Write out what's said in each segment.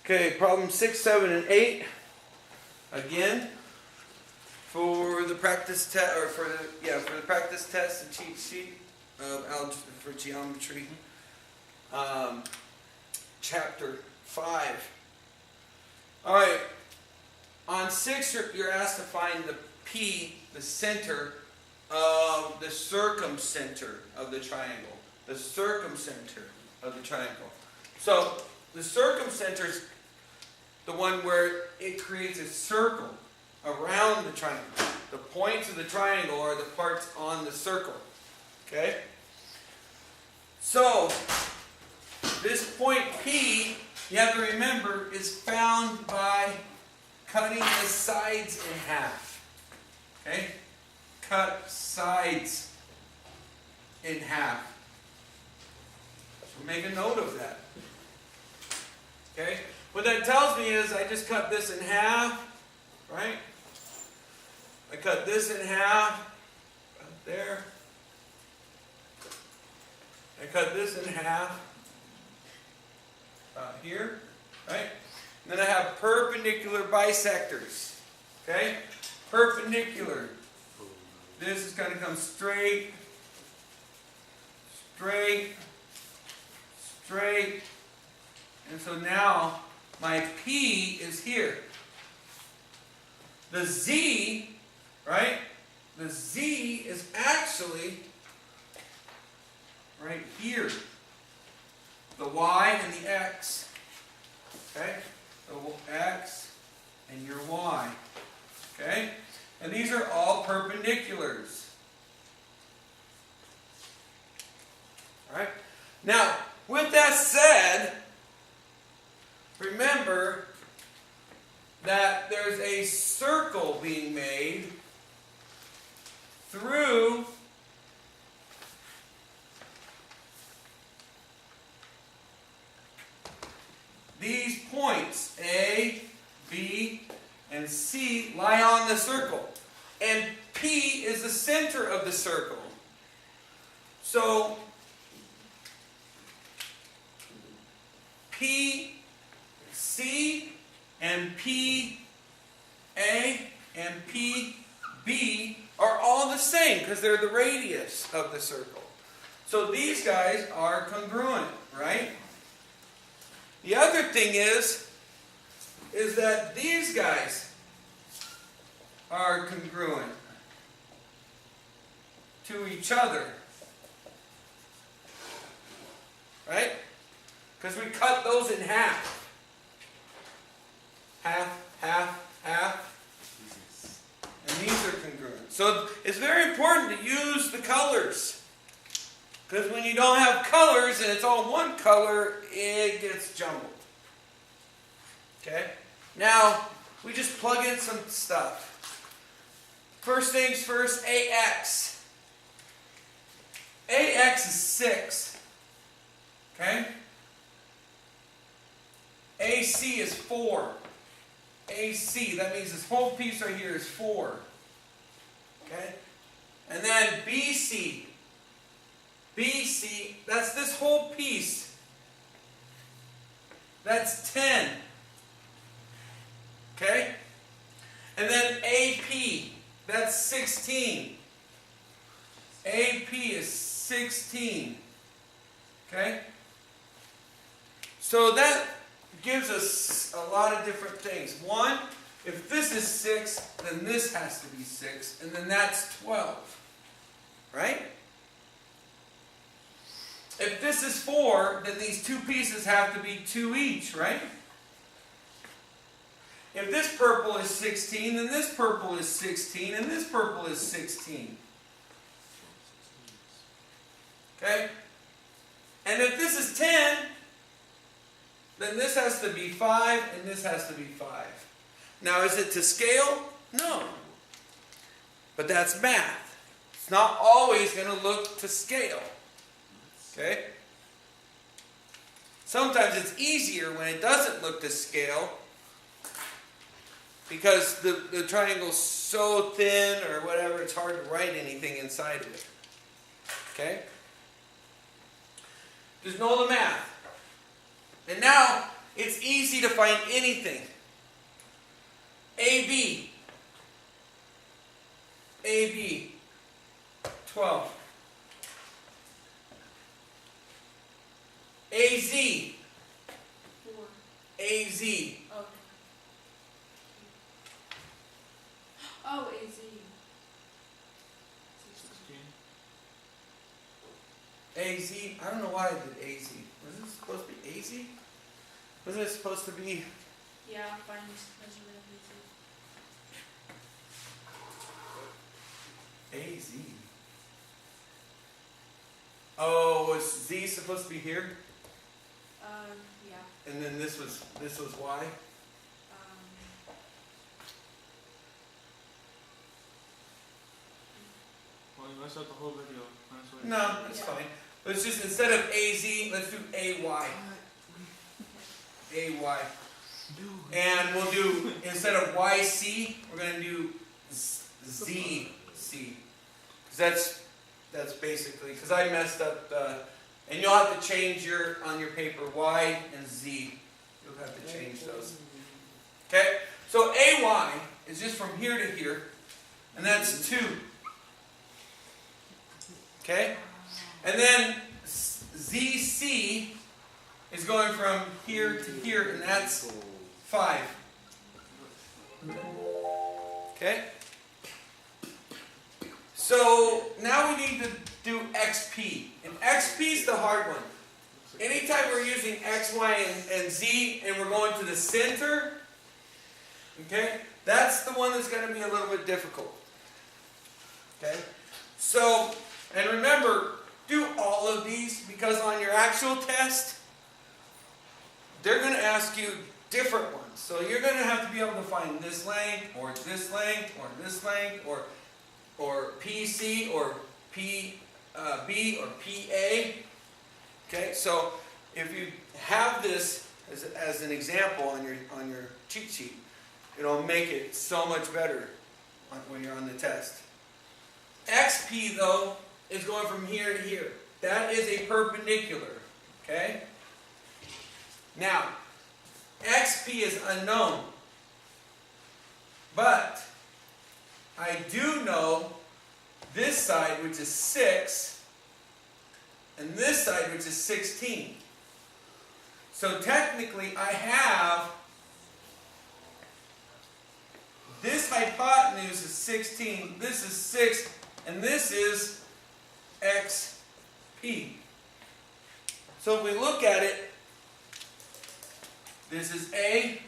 Okay, problem 6, 7, and 8. Again, for the practice test, or for the practice test and cheat sheet of algebra for geometry, chapter 5. All right. On 6, you're asked to find the P, the center of the circumcenter of the triangle. The circumcenter of the triangle. So the circumcenter is the one where it creates a circle around the triangle. The points of the triangle are the parts on the circle. Okay? So this point P, you have to remember, is found by cutting the sides in half. Okay? Cut sides in half. So make a note of that. Okay? What that tells me is I just cut this in half, right? I cut this in half, right there. I cut this in half, here, right? And then I have perpendicular bisectors, okay? Perpendicular. This is going to come straight, straight, straight. And so now my P is here. The Z, right? The Z is actually right here. The Y and the X. Okay? The X and your Y. Okay? And these are all perpendiculars. Alright? Now, with that said, remember that there's a circle being made through these points. A, B, and C lie on the circle. And P is the center of the circle. So, P, C, and P, A, and P, B are all the same because they're the radius of the circle. So these guys are congruent, right? The other thing is that these guys are congruent to each other. Right? Because we cut those in half. Half, half, half. And these are congruent. So it's very important to use the colors. Because when you don't have colors and it's all one color, it gets jumbled. Okay? Now, we just plug in some stuff. First things first, AX. AX is 6. Okay? AC is 4. AC, that means this whole piece right here is 4. Okay? And then BC. BC, that's this whole piece. That's 10. Okay? And then AP, that's 16. AP is 16. Okay? So that gives us a lot of different things. One, if this is 6, then this has to be 6, and then that's 12. Right? If this is 4, then these two pieces have to be 2 each, right? If this purple is 16, then this purple is 16, and this purple is 16. Okay? And if this is 10, then this has to be 5, and this has to be 5. Now, is it to scale? No. But that's math. It's not always going to look to scale. Okay? Sometimes it's easier when it doesn't look to scale because the triangle's so thin or whatever, it's hard to write anything inside of it. Okay? Just know the math. And now, it's easy to find anything. AB. AB. 12. AZ. 4. AZ. Oh. Oh, AZ. 16. AZ. I don't know why I did AZ. Was it supposed to be AZ? Wasn't it supposed to be? Yeah, find measurement of AZ. Oh, was Z supposed to be here? Yeah. And then this was Y? Well, you messed up the whole video. That's why. No, that's fine. Let's just, instead of AZ, let's do AY. AY. And we'll do, instead of YC, we're going to do ZC. Because that's basically, because I messed up the, and you'll have to change on your paper, Y and Z. You'll have to change those. Okay? So AY is just from here to here, and that's 2. Okay? And then ZC is going from here to here, and that's 5. Okay? So now we need to do XP. And XP is the hard one. Anytime we're using X, Y, and Z, and we're going to the center, okay, that's the one that's going to be a little bit difficult. Okay? So, and remember, do all of these, because on your actual test, they're going to ask you different ones. So you're going to have to be able to find this length, or this length, or this length, or PC, or PB, or PA. Okay, so if you have this as an example on your cheat sheet, it'll make it so much better when you're on the test. XP, though, is going from here to here. That is a perpendicular. Okay? Now, XP is unknown. But I do know this side, which is 6, and this side, which is 16. So technically, I have this hypotenuse is 16, this is 6, and this is XP. So if we look at it, this is A,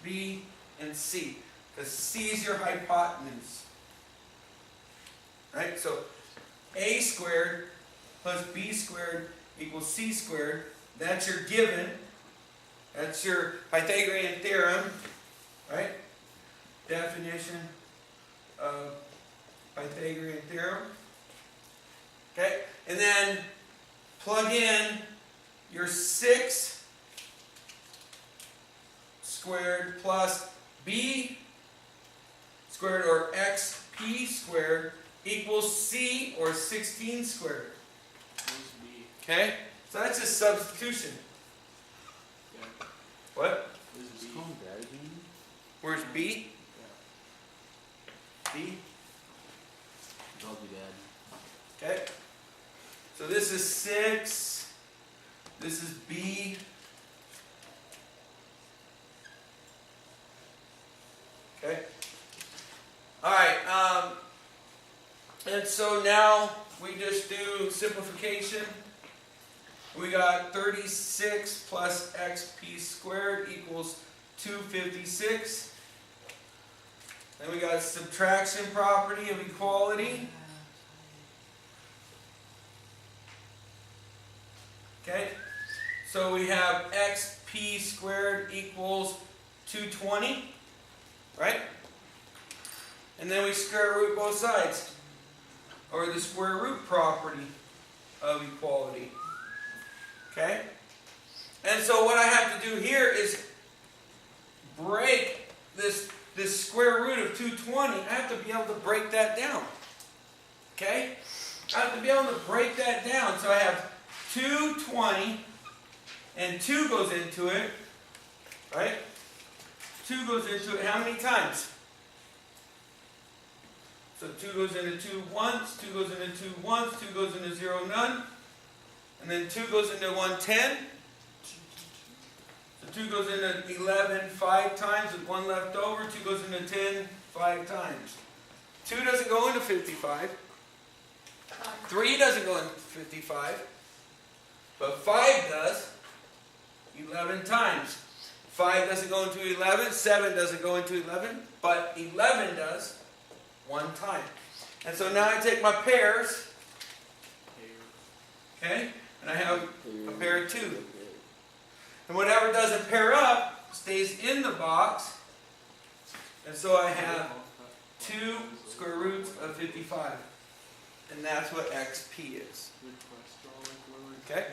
B, and C. Because C is your hypotenuse. Right? So A squared plus B squared equals C squared. That's your given. That's your Pythagorean theorem. Right? Definition of Pythagorean theorem. Okay? And then plug in your 6 squared plus B squared, or XP squared, equals C, or 16 squared. Okay? So that's just substitution. Yeah. What? Is B? Where's B? Yeah. B? I'll do that. Okay? So this is 6. This is B. Okay? Alright, and so now we just do simplification. We got 36 plus XP squared equals 256. Then we got subtraction property of equality. Okay? So we have XP squared equals 220. Right? And then we square root both sides. Or the square root property of equality. Okay? And so what I have to do here is break this square root of 220. I have to be able to break that down. Okay? I have to be able to break that down. So I have 220, and 2 goes into it. right? 2 goes into it how many times? So 2 goes into 2 once, 2 goes into 2 once, 2 goes into 0 none, and then 2 goes into 1 10. So 2 goes into 11 5 times with 1 left over, 2 goes into 10 5 times. 2 doesn't go into 55, 3 doesn't go into 55, but 5 does 11 times. 5 doesn't go into 11, 7 doesn't go into 11, but 11 does 1 time. And so now I take my pairs, okay, and I have a pair of 2. And whatever doesn't pair up stays in the box, and so I have 2 square roots of 55. And that's what XP is. Okay?